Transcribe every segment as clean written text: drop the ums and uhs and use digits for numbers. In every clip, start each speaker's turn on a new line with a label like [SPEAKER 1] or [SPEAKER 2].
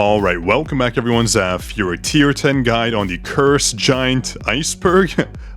[SPEAKER 1] Alright, welcome back everyone, Zaf, your tier 10 guide on the cursed giant iceberg,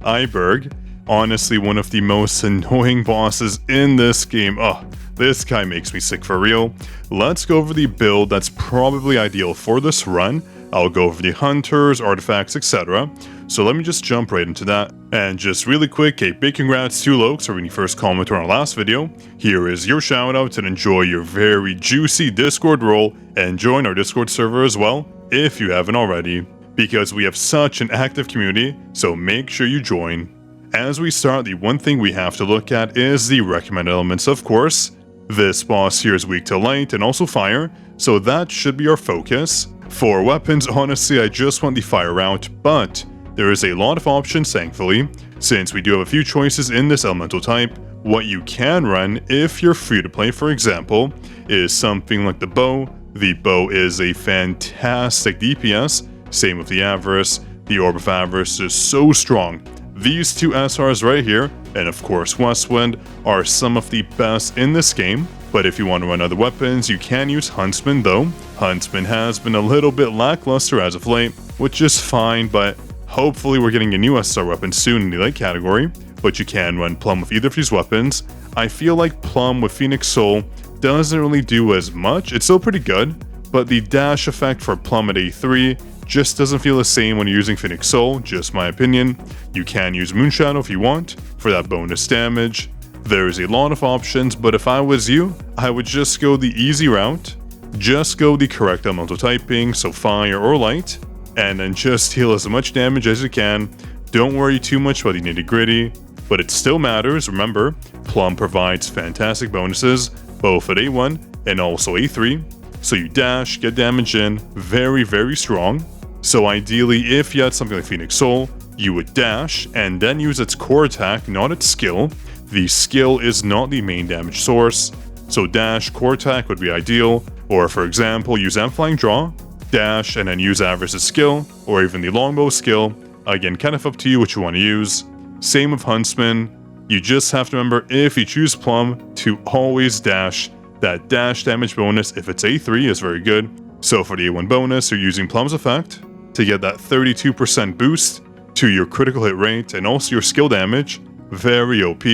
[SPEAKER 1] EIBERG. Honestly, one of the most annoying bosses in this game. Oh, this guy makes me sick for real. Let's go over the build that's probably ideal for this run. I'll go over the hunters, artifacts, etc. So let me just jump right into that. And just really quick, a big congrats to Lokes for being the first commenter on our last video. Here is your shout out and enjoy your very juicy Discord role and join our Discord server as well if you haven't already, because we have such an active community, so make sure you join. As we start, the one thing we have to look at is the recommended elements, of course. This boss here is weak to light and also fire, so that should be our focus. For weapons, honestly, I just want the fire route, but there is a lot of options, thankfully, since we do have a few choices in this elemental type. What you can run, if you're free to play, for example, is something like the bow. The bow is a fantastic DPS, same with the Avarice. The Orb of Avarice is so strong. These two SRs right here, and of course Westwind, are some of the best in this game. But if you want to run other weapons, you can use Huntsman though. Huntsman has been a little bit lackluster as of late, which is fine, but hopefully we're getting a new SR weapon soon in the light category. But you can run Plum with either of these weapons. I feel like Plum with Phoenix Soul doesn't really do as much. It's still pretty good, but the dash effect for Plum at A3 just doesn't feel the same when you're using Phoenix Soul, just my opinion. You can use Moonshadow if you want, for that bonus damage. There's a lot of options, but if I was you, I would just go the easy route. Just go the correct elemental typing, so fire or light, and then just heal as much damage as you can. Don't worry too much about the nitty gritty, but it still matters. Remember, Plum provides fantastic bonuses, both at A1 and also A3. So you dash, get damage in, very strong. So ideally, if you had something like Phoenix Soul, you would dash and then use its core attack, not its skill. The skill is not the main damage source, so dash, core attack would be ideal. Or for example, use Amplifying Draw, dash, and then use Avarice's skill, or even the Longbow skill. Again, kind of up to you what you want to use. Same with Huntsman. You just have to remember, if you choose Plum, to always dash. That dash damage bonus, if it's A3, is very good. So for the A1 bonus, you're using Plum's effect to get that 32% boost to your critical hit rate and also your skill damage. Very OP.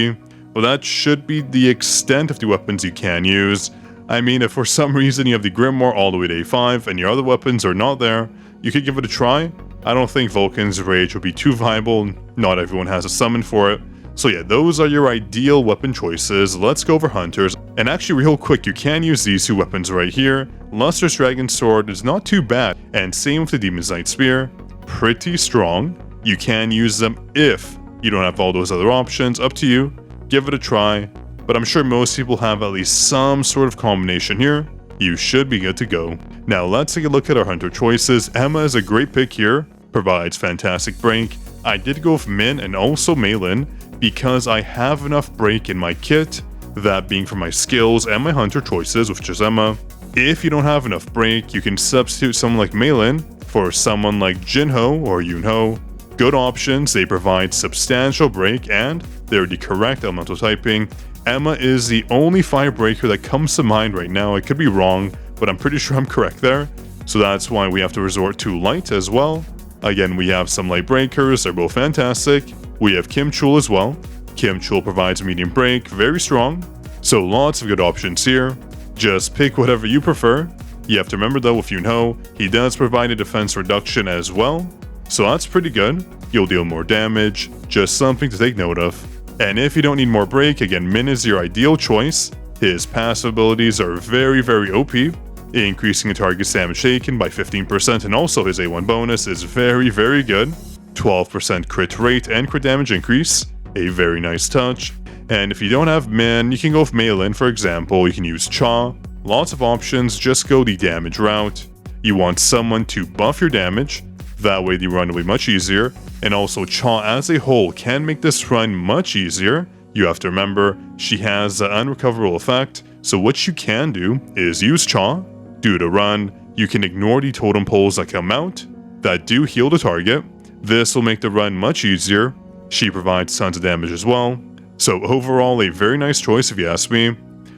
[SPEAKER 1] But that should be the extent of the weapons you can use. I mean, if for some reason you have the Grimoire all the way to A5 and your other weapons are not there, you could give it a try. I don't think Vulcan's Rage would be too viable. Not everyone has a summon for it. So yeah, those are your ideal weapon choices. Let's go over Hunters. And actually real quick, you can use these two weapons right here. Luster's Dragon Sword is not too bad. And same with the Demon's Knight Spear. Pretty strong. You can use them if you don't have all those other options. Up to you. Give it a try. But I'm sure most people have at least some sort of combination here. You should be good to go. Now let's take a look at our Hunter choices. Emma is a great pick here. Provides fantastic break. I did go with Min and also Malin, because I have enough break in my kit, that being for my skills and my hunter choices, which is Emma. If you don't have enough break, you can substitute someone like Malin for someone like Jinho or Yunho. Good options, they provide substantial break and they're the correct elemental typing. Emma is the only fire breaker that comes to mind right now. I could be wrong, but I'm pretty sure I'm correct there. So that's why we have to resort to light as well. Again, we have some light breakers, they're both fantastic. We have Kim Chul as well. Kim Chul provides medium break, very strong. So lots of good options here. Just pick whatever you prefer. You have to remember though, with Yunho, he does provide a defense reduction as well. So that's pretty good. You'll deal more damage, just something to take note of. And if you don't need more break, again, Min is your ideal choice. His passive abilities are very OP, increasing the target's damage taken by 15%, and also his A1 bonus is very good. 12% crit rate and crit damage increase, a very nice touch. And if you don't have Min, you can go with Malin, for example. You can use Cha. Lots of options, just go the damage route. You want someone to buff your damage, that way the run will be much easier. And also Cha as a whole can make this run much easier. You have to remember, she has an unrecoverable effect, so what you can do is use Cha, do the run. You can ignore the totem poles that come out, that do heal the target. This will make the run much easier. She provides tons of damage as well. So overall, a very nice choice if you ask me.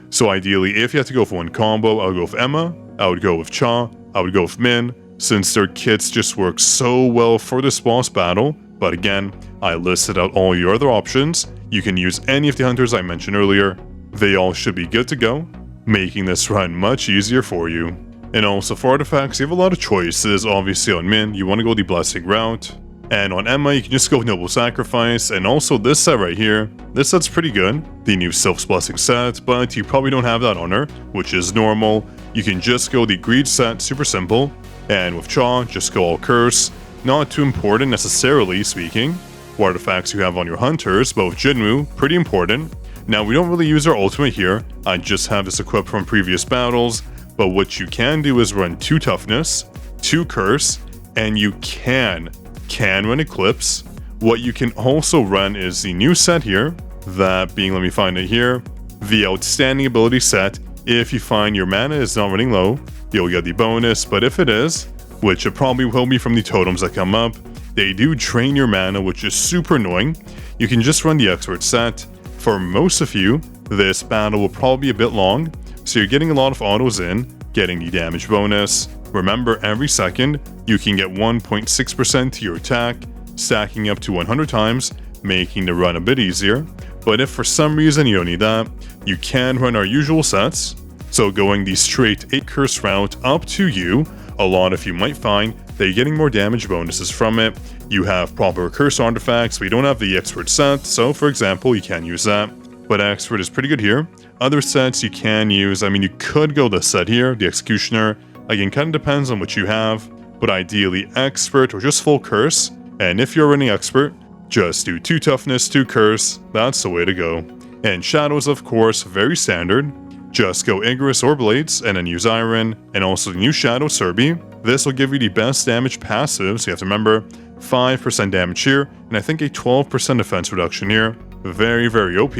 [SPEAKER 1] So ideally, if you have to go for one combo, I'll go with Emma. I would go with Cha, I would go with Min, since their kits just work so well for this boss battle. But again, I listed out all your other options. You can use any of the hunters I mentioned earlier. They all should be good to go, making this run much easier for you. And also for artifacts, you have a lot of choices. Obviously on Min, you want to go the Blessing route. And on Emma, you can just go Noble Sacrifice. And also this set right here, this set's pretty good. The new Sylph's Blessing set, but you probably don't have that on her, which is normal. You can just go the Greed set, super simple. And with Cha, just go all Curse. Not too important necessarily speaking. What artifacts you have on your hunters, but with Jinwoo, pretty important. Now we don't really use our ultimate here, I just have this equipped from previous battles, but what you can do is run 2 Toughness, 2 Curse, and you can run Eclipse. What you can also run is the new set here, that being, let me find it here, the Outstanding Ability set. If you find your mana is not running low, you'll get the bonus, but if it is, which it probably will be from the totems that come up, they do drain your mana, which is super annoying. You can just run the Expert set. For most of you, this battle will probably be a bit long, so you're getting a lot of autos in, getting the damage bonus. Remember, every second, you can get 1.6% to your attack, stacking up to 100 times, making the run a bit easier. But if for some reason you don't need that, you can run our usual sets. So going the straight 8 curse route, up to you. A lot of you might find that you're getting more damage bonuses from it. You have proper curse artifacts, but you don't have the expert set, so for example, you can use that. But expert is pretty good here. Other sets you can use, I mean, you could go this set here, the executioner. Again, kind of depends on what you have, but ideally expert or just full curse. And if you're running expert, just do 2 toughness, 2 curse, that's the way to go. And shadows, of course, very standard. Just go Icarus or Blades, and then use Iron, and also the new Shadow Serbi. This will give you the best damage passive, so you have to remember 5% damage here, and I think a 12% defense reduction here. Very, very OP.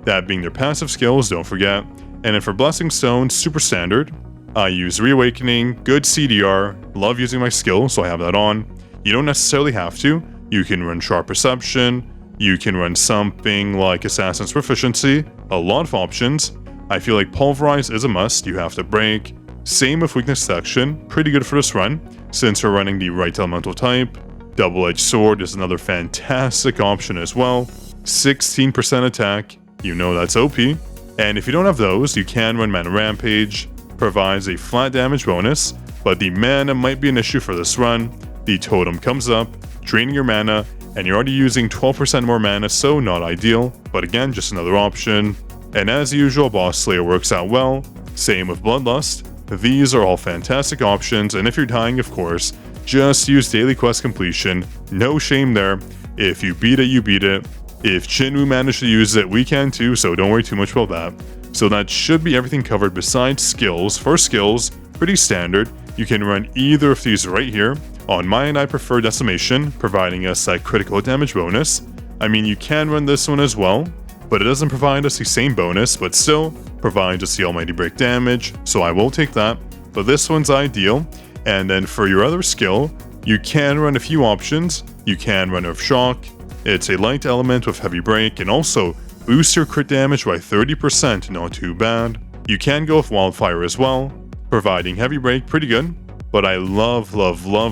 [SPEAKER 1] That being their passive skills, don't forget. And then for Blessing Stone, super standard. I use Reawakening, good CDR, love using my skill, so I have that on. You don't necessarily have to. You can run Sharp Perception, you can run something like Assassin's Proficiency, a lot of options. I feel like Pulverize is a must, you have to break. Same with Weakness Detection, pretty good for this run, since we're running the right elemental type. Double-Edged Sword is another fantastic option as well. 16% attack, you know that's OP. And if you don't have those, you can run Mana Rampage, provides a flat damage bonus, but the mana might be an issue for this run. The totem comes up, draining your mana, and you're already using 12% more mana, so not ideal, but again, just another option. And as usual, Boss Slayer works out well, same with Bloodlust. These are all fantastic options, and if you're dying, of course, just use Daily Quest Completion, no shame there. If you beat it, you beat it. If Jinwoo managed to use it, we can too, so don't worry too much about that. So that should be everything covered besides skills. For skills, pretty standard. You can run either of these right here. On mine, I prefer Decimation, providing us that critical damage bonus. I mean, you can run this one as well, but it doesn't provide us the same bonus, but still provides us the almighty break damage, so I will take that. But this one's ideal. And then for your other skill, you can run a few options. You can run Earth Shock. It's a light element with heavy break, and also boost your crit damage by 30%, not too bad. You can go with Wildfire as well, providing heavy break, pretty good. But I love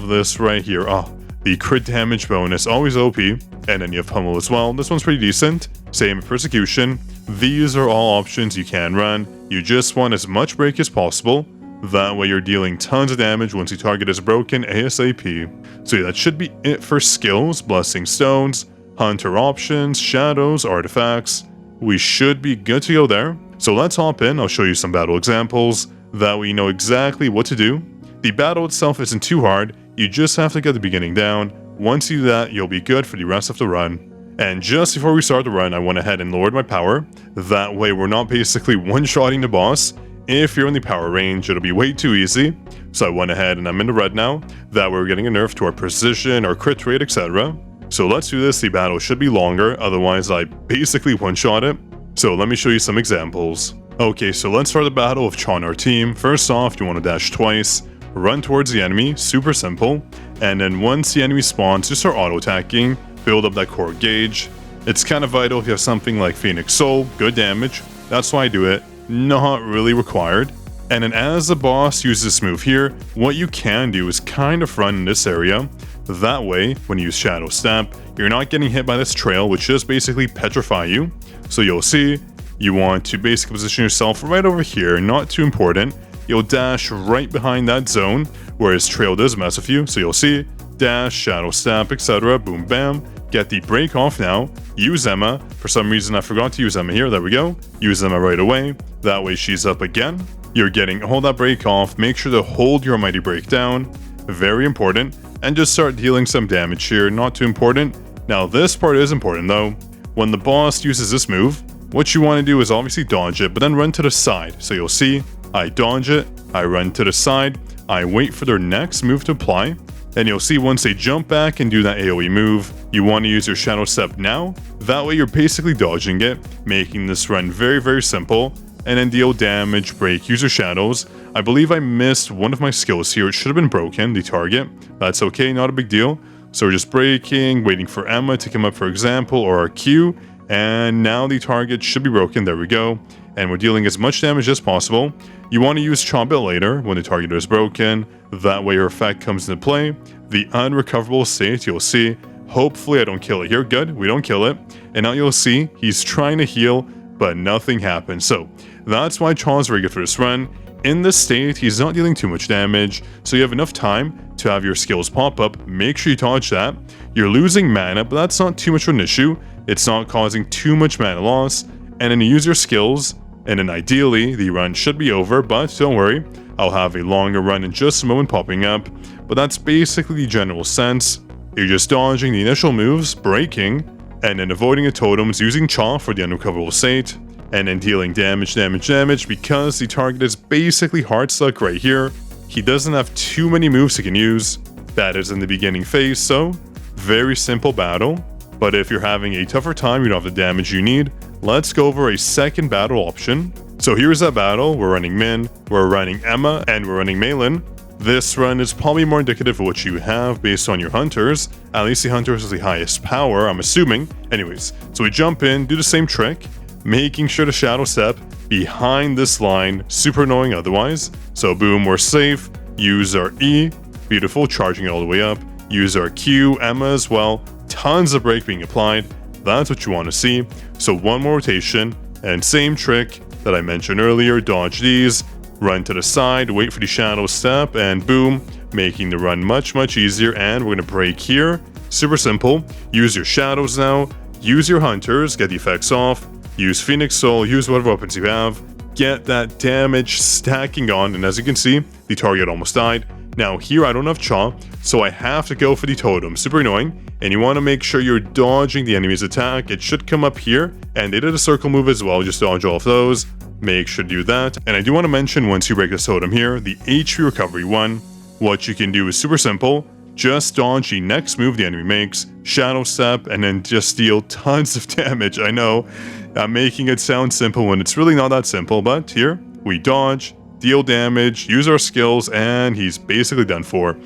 [SPEAKER 1] this right here. Oh, the crit damage bonus, always OP. And then you have Pummel as well. This one's pretty decent. Same with Persecution. These are all options you can run. You just want as much break as possible. That way you're dealing tons of damage once your target is broken ASAP. So yeah, that should be it for skills, Blessing Stones, Hunter options, shadows, artifacts. We should be good to go there. So let's hop in, I'll show you some battle examples. That way you know exactly what to do. The battle itself isn't too hard, you just have to get the beginning down. Once you do that, you'll be good for the rest of the run. And just before we start the run, I went ahead and lowered my power. That way we're not basically one-shotting the boss. If you're in the power range, it'll be way too easy. So I went ahead and I'm in the red now. That way we're getting a nerf to our precision, our crit rate, etc. So let's do this, the battle should be longer, otherwise I basically one-shot it. So let me show you some examples. Okay, so let's start the battle with Cha on our team. First off, you want to dash twice, run towards the enemy, super simple. And then once the enemy spawns, just start auto-attacking, build up that core gauge. It's kind of vital if you have something like Phoenix Soul, good damage. That's why I do it. Not really required. And then as the boss uses this move here, what you can do is kind of run in this area. That way, when you use Shadow Step, you're not getting hit by this trail, which just basically petrify you. So you'll see, you want to basically position yourself right over here, not too important. You'll dash right behind that zone, whereas trail does mess with you. So you'll see, dash, Shadow Step, etc. Boom, bam. Get the break off now. Use Emma. For some reason, I forgot to use Emma here. There we go. Use Emma right away. That way she's up again. You're getting, hold that break off. Make sure to hold your mighty break down. Very important. And just start dealing some damage here. Not too important. Now this part is important though. When the boss uses this move, what you want to do is obviously dodge it, but then run to the side. So you'll see, I dodge it, I run to the side, I wait for their next move to apply. And you'll see once they jump back and do that AoE move, you want to use your Shadow Step now. That way you're basically dodging it, making this run very, very simple. And then deal damage, break, use your shadows. I believe I missed one of my skills here. It should have been broken, the target. That's okay, not a big deal. So we're just breaking, waiting for Emma to come up, for example, or our Q. And now the target should be broken. There we go. And we're dealing as much damage as possible. You want to use Chomp It later when the target is broken. That way your effect comes into play. The unrecoverable state, you'll see. Hopefully I don't kill it here. Good, we don't kill it. And now you'll see he's trying to heal, but nothing happens. So that's why Chomp is very good for this run. In this state, he's not dealing too much damage, so you have enough time to have your skills pop up. Make sure you dodge that. You're losing mana, but that's not too much of an issue. It's not causing too much mana loss. And then you use your skills, and then ideally, the run should be over, but don't worry. I'll have a longer run in just a moment popping up. But that's basically the general sense. You're just dodging the initial moves, breaking, and then avoiding the totems using Chomp for the unrecoverable state. And then dealing damage because the target is basically hard stuck right here. He doesn't have too many moves he can use. That is in the beginning phase, so very simple battle. But if you're having a tougher time, you don't have the damage you need, let's go over a second battle option. So here's that battle. We're running Min, we're running Emma, and we're running Malin. This run is probably more indicative of what you have based on your hunters. At least the hunters has the highest power, I'm assuming. Anyways, so we jump in, do the same trick, making sure to Shadow Step behind this line, super annoying otherwise. So boom, we're safe. Use our E, beautiful, charging it all the way up. Use our Q, Emma as well. Tons of break being applied. That's what you want to see. So one more rotation, and same trick that I mentioned earlier, dodge these, run to the side, wait for the Shadow Step, and boom, making the run much, much easier. And we're going to break here. Super simple. Use your shadows now. Use your hunters, get the effects off. Use Phoenix Soul, use whatever weapons you have. Get that damage stacking on, and as you can see, the target almost died. Now here I don't have Chomp, so I have to go for the totem. Super annoying. And you want to make sure you're dodging the enemy's attack. It should come up here, and they did a circle move as well. Just dodge all of those. Make sure to do that. And I do want to mention, once you break this totem here, the HP recovery one, what you can do is super simple. Just dodge the next move the enemy makes, Shadow Step, and then just deal tons of damage. I know, I'm making it sound simple when it's really not that simple, but here, we dodge, deal damage, use our skills, and he's basically done for.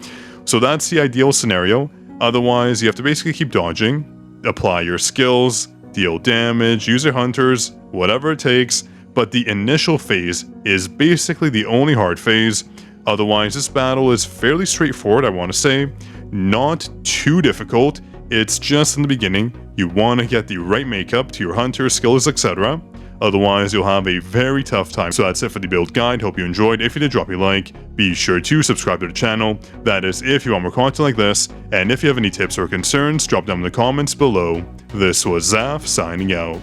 [SPEAKER 1] So that's the ideal scenario. Otherwise, you have to basically keep dodging, apply your skills, deal damage, use your hunters, whatever it takes, but the initial phase is basically the only hard phase. Otherwise, this battle is fairly straightforward, I want to say. Not too difficult. It's just in the beginning. You want to get the right makeup to your hunter, skills, etc. Otherwise, you'll have a very tough time. So that's it for the build guide. Hope you enjoyed. If you did, drop a like. Be sure to subscribe to the channel. That is if you want more content like this. And if you have any tips or concerns, drop them in the comments below. This was Zaf signing out.